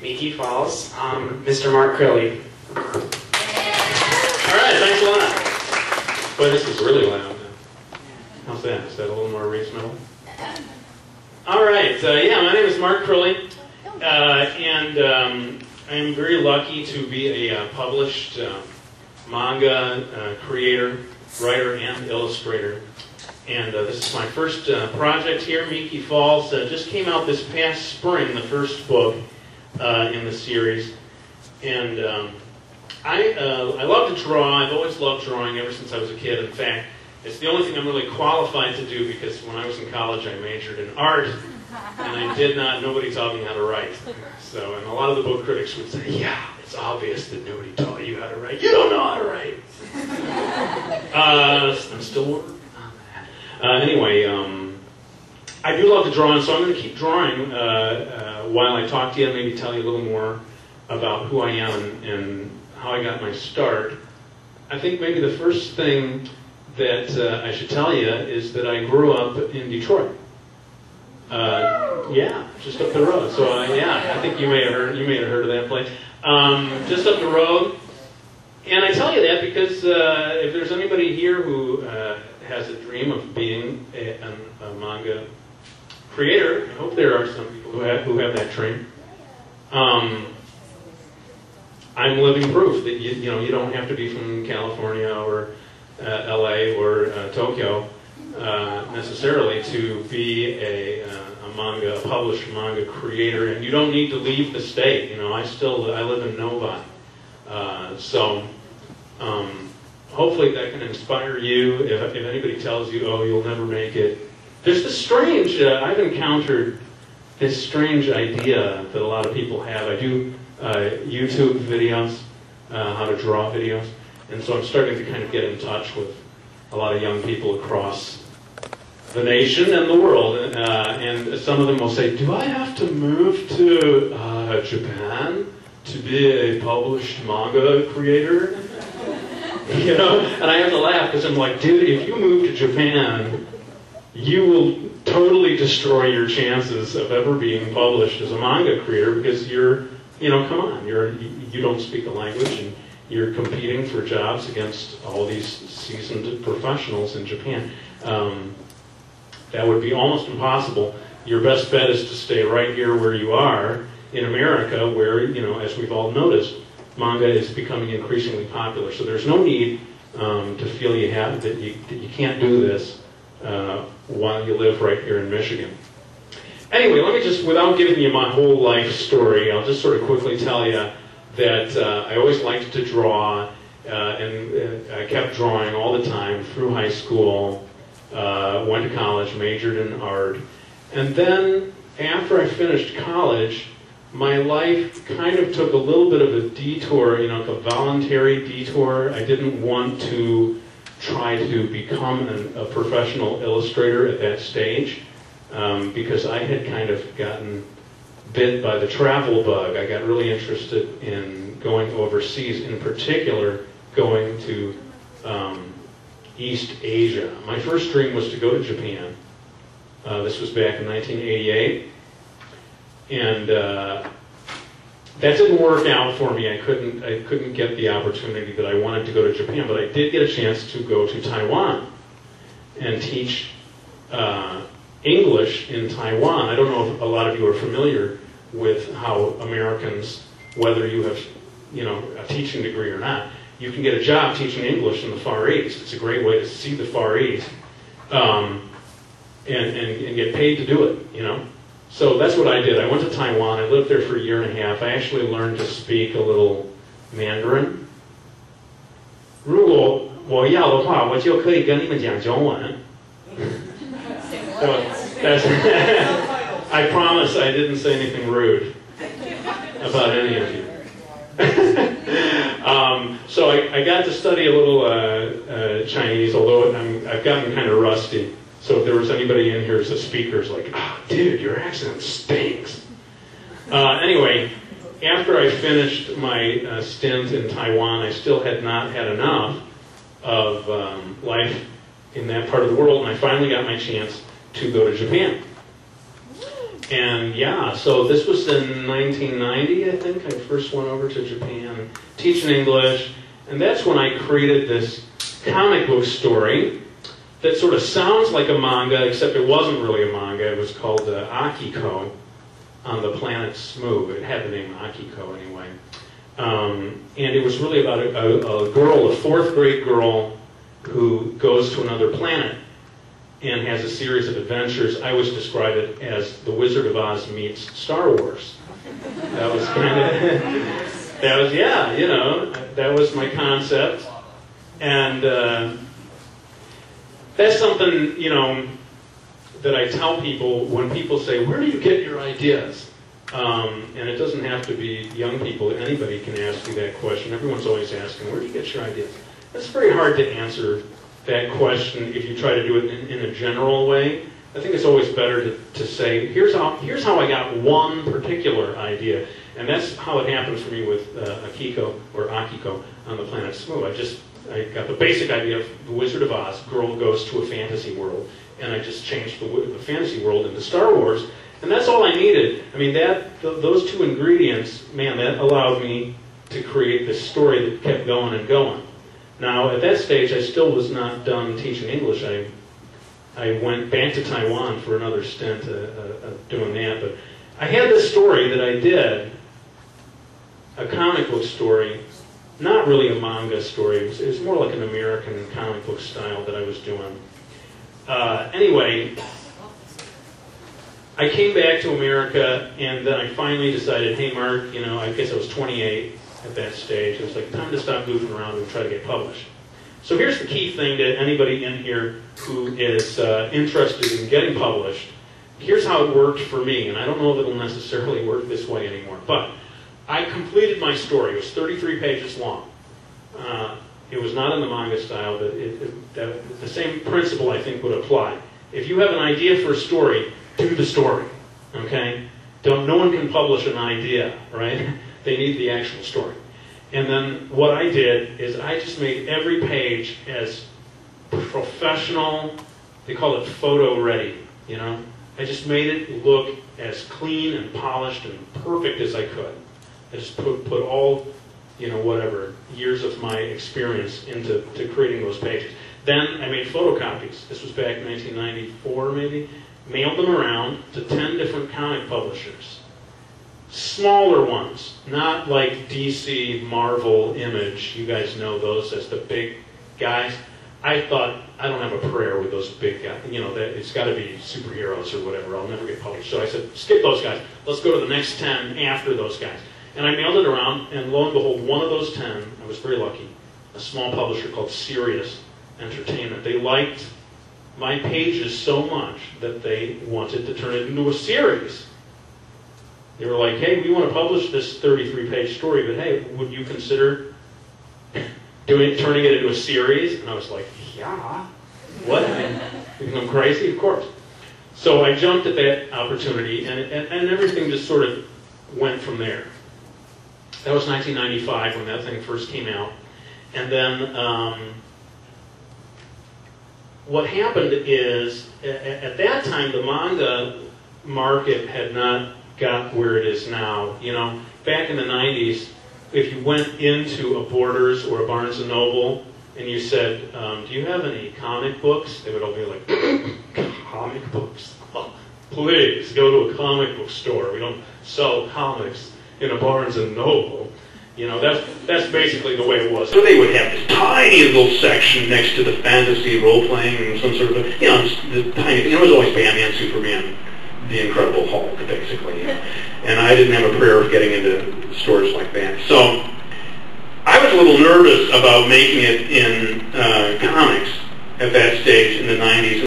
Miki Falls, Mr. Mark Crilley. All right, thanks a lot. Boy, this is really loud now. How's that? Is that a little more reasonable? All right, yeah, my name is Mark Crilley, and I'm very lucky to be a published manga creator, writer, and illustrator. And this is my first project here. Miki Falls just came out this past spring, the first book in the series. And I love to draw. I've always loved drawing ever since I was a kid. In fact, it's the only thing I'm really qualified to do because when I was in college, I majored in art, and I did not. Nobody taught me how to write. So, and a lot of the book critics would say, "Yeah, it's obvious that nobody taught you how to write. You don't know how to write." I'm still working on that. Anyway, I do love to draw, and so I'm going to keep drawing while I talk to you and maybe tell you a little more about who I am and how I got my start. I think maybe the first thing that I should tell you is that I grew up in Detroit. Yeah, just up the road. So yeah, I think you may have heard of that place. Just up the road. And I tell you that because if there's anybody here who has a dream of being a manga creator, I hope there are some people who have that dream. I'm living proof that you don't have to be from California or LA or Tokyo necessarily to be a published manga creator, and you don't need to leave the state. I live in Novi, so hopefully that can inspire you. If anybody tells you, "Oh, you'll never make it," there's this strange. I've encountered this strange idea that a lot of people have. I do YouTube videos, how to draw videos, and so I'm starting to kind of get in touch with a lot of young people across the nation and the world, and some of them will say, "Do I have to move to Japan to be a published manga creator?" And I have to laugh because I'm like, dude, if you move to Japan, you will totally destroy your chances of ever being published as a manga creator because come on, you don't speak a language and you're competing for jobs against all these seasoned professionals in Japan. That would be almost impossible. Your best bet is to stay right here where you are in America, where, as we've all noticed, manga is becoming increasingly popular. So there's no need to feel that you can't do this while you live right here in Michigan. Anyway, let me just, without giving you my whole life story, I'll just sort of quickly tell you that I always liked to draw, and I kept drawing all the time through high school, went to college, majored in art, and then after I finished college, my life kind of took a little bit of a detour, a voluntary detour. I didn't want to try to become a professional illustrator at that stage. Because I had kind of gotten bit by the travel bug. I got really interested in going overseas, in particular going to East Asia. My first dream was to go to Japan. This was back in 1988. And that didn't work out for me. I couldn't get the opportunity that I wanted to go to Japan, but I did get a chance to go to Taiwan and teach English in Taiwan. I don't know if a lot of you are familiar with how Americans, whether you have a teaching degree or not, you can get a job teaching English in the Far East. It's a great way to see the Far East and get paid to do it, So that's what I did. I went to Taiwan. I lived there for a year and a half. I actually learned to speak a little Mandarin. 如果我要的话，我就可以跟你们讲中文。I promise I didn't say anything rude about any of you. So I got to study a little Chinese, although I've gotten kind of rusty. So if there was anybody in here as a speaker, it's like, dude, your accent stinks. Anyway, after I finished my stint in Taiwan, I still had not had enough of life in that part of the world, and I finally got my chance to go to Japan. And yeah, so this was in 1990, I think. I first went over to Japan teaching English, and that's when I created this comic book story that sort of sounds like a manga, except it wasn't really a manga. It was called Akiko on the Planet Smoo. It had the name Akiko anyway. And it was really about a girl, a fourth grade girl, who goes to another planet and has a series of adventures. I always describe it as The Wizard of Oz meets Star Wars. That was kind of, that was, yeah, you know, that was my concept. And that's something, you know, that I tell people when people say, where do you get your ideas? And it doesn't have to be young people. Anybody can ask you that question. Everyone's always asking, where do you get your ideas? It's very hard to answer that question if you try to do it in a general way. I think it's always better to say, here's how I got one particular idea. And that's how it happened for me with Akiko, or Akiko, on the Planet Smoo. I got the basic idea of The Wizard of Oz. Girl goes to a fantasy world. And I just changed the fantasy world into Star Wars. And that's all I needed. I mean, those two ingredients, man, that allowed me to create this story that kept going and going. Now, at that stage, I still was not done teaching English. I went back to Taiwan for another stint doing that. But I had this story that I did, a comic book story, not really a manga story. It was more like an American comic book style that I was doing. Anyway, I came back to America, and then I finally decided, hey, Mark, you know, I guess I was 28 at that stage. It was like, time to stop goofing around and try to get published. So here's the key thing to anybody in here who is interested in getting published. Here's how it worked for me, and I don't know if it'll necessarily work this way anymore, but I completed my story. It was 33 pages long. It was not in the manga style, but the same principle, I think, would apply. If you have an idea for a story, do the story, okay? No one can publish an idea, right? They need the actual story. And then what I did is I just made every page as professional, they call it photo ready, you know? I just made it look as clean and polished and perfect as I could. I just put all, you know, whatever, years of my experience into creating those pages. Then I made photocopies. This was back in 1994, maybe. Mailed them around to 10 different comic publishers. Smaller ones, not like DC, Marvel, Image. You guys know those as the big guys. I thought, I don't have a prayer with those big guys. You know, it's got to be superheroes or whatever. I'll never get published. So I said, skip those guys. Let's go to the next 10 after those guys. And I mailed it around, and lo and behold, one of those 10, I was very lucky, a small publisher called Sirius Entertainment. They liked my pages so much that they wanted to turn it into a series. They were like, hey, we want to publish this 33-page story, but hey, would you consider turning it into a series? And I was like, yeah. What? I'm crazy? Of course. So I jumped at that opportunity, and everything just sort of went from there. That was 1995 when that thing first came out. And then what happened is, at that time, the manga market had not got where it is now. You know, back in the 90s, if you went into a Borders or a Barnes & Noble and you said, do you have any comic books? They would all be like, comic books? Oh, please, go to a comic book store. We don't sell comics in a Barnes & Noble. You know, that's basically the way it was. So they would have this tiny little section next to the fantasy role-playing and some sort of, you know, the tiny, you know, it was always Batman, Superman, the Incredible Hulk, basically. And I didn't have a prayer of getting into stores like that. So I was a little nervous about making it in comics at that stage in the 90s.